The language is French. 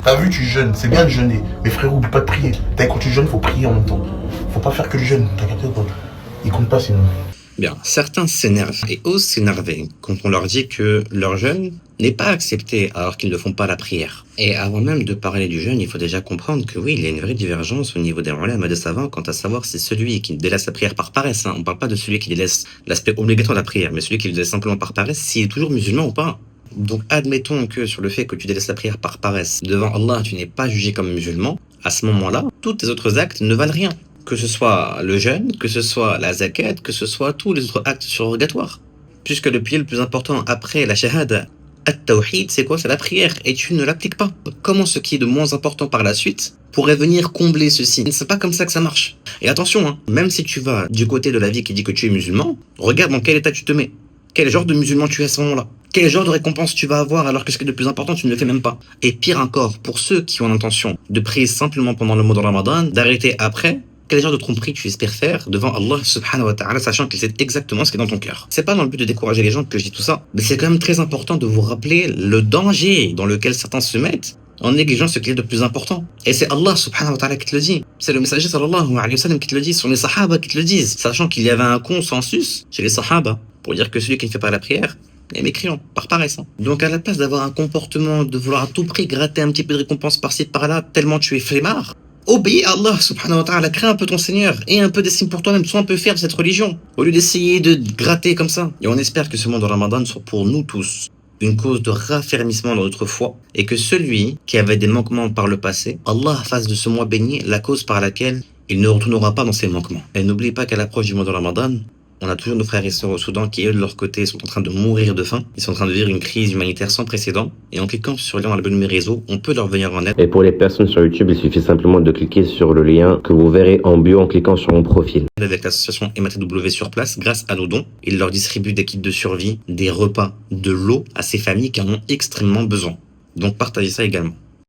T'as vu, tu jeûnes, c'est bien de jeûner. Mais frérot, oublie pas de prier. T'as vu, quand tu jeûnes, faut prier en même temps. Faut pas faire que le jeûne. T'as capté quoi? Il compte pas sinon. Bien, certains s'énervent et osent s'énerver quand on leur dit que leur jeûne n'est pas accepté alors qu'ils ne font pas la prière. Et avant même de parler du jeûne, il faut déjà comprendre que oui, il y a une vraie divergence au niveau des ulama et des savants quant à savoir si celui qui délaisse la prière par paresse, on parle pas de celui qui délaisse l'aspect obligatoire de la prière, mais celui qui le délaisse simplement par paresse, s'il est toujours musulman ou pas. Donc admettons que sur le fait que tu délaisses la prière par paresse, devant Allah tu n'es pas jugé comme musulman, à ce moment-là, tous tes autres actes ne valent rien. Que ce soit le jeûne, que ce soit la zakat, que ce soit tous les autres actes surrogatoires. Puisque le pilier le plus important après la shahada, at-tawhid, c'est quoi? C'est la prière, et tu ne l'appliques pas. Comment ce qui est de moins important par la suite pourrait venir combler ceci? C'est pas comme ça que ça marche. Et attention, même si tu vas du côté de la vie qui dit que tu es musulman, regarde dans quel état tu te mets. Quel genre de musulman tu es à ce moment-là? Quel genre de récompense tu vas avoir alors que ce qui est de plus important, tu ne le fais même pas? Et pire encore, pour ceux qui ont l'intention de prier simplement pendant le mois de Ramadan, d'arrêter après, quel genre de tromperie tu espères faire devant Allah subhanahu wa ta'ala, sachant qu'il sait exactement ce qui est dans ton cœur. C'est pas dans le but de décourager les gens que je dis tout ça, mais c'est quand même très important de vous rappeler le danger dans lequel certains se mettent en négligeant ce qui est de plus important. Et c'est Allah subhanahu wa ta'ala qui te le dit. C'est le messager sallallahu alayhi wa sallam qui te le dit, ce sont les sahaba qui te le disent, sachant qu'il y avait un consensus chez les sahaba pour dire que celui qui ne fait pas la prière est mécréant, par paresse. Donc à la place d'avoir un comportement de vouloir à tout prix gratter un petit peu de récompense par-ci par-là, tellement tu es flemmard, obéis à Allah subhanahu wa ta'ala, crée un peu ton Seigneur et un peu d'estime pour toi-même, sois un peu fier de cette religion, au lieu d'essayer de gratter comme ça. Et on espère que ce mois de Ramadan soit pour nous tous une cause de raffermissement dans notre foi, et que celui qui avait des manquements par le passé, Allah fasse de ce mois béni la cause par laquelle il ne retournera pas dans ses manquements. Et n'oublie pas qu'à l'approche du mois de Ramadan, on a toujours nos frères et sœurs au Soudan qui, eux, de leur côté, sont en train de mourir de faim. Ils sont en train de vivre une crise humanitaire sans précédent. Et en cliquant sur le lien dans la bio de mes réseaux, on peut leur venir en aide. Et pour les personnes sur YouTube, il suffit simplement de cliquer sur le lien que vous verrez en bio en cliquant sur mon profil. Avec l'association MATW sur place, grâce à nos dons, ils leur distribuent des kits de survie, des repas, de l'eau à ces familles qui en ont extrêmement besoin. Donc partagez ça également.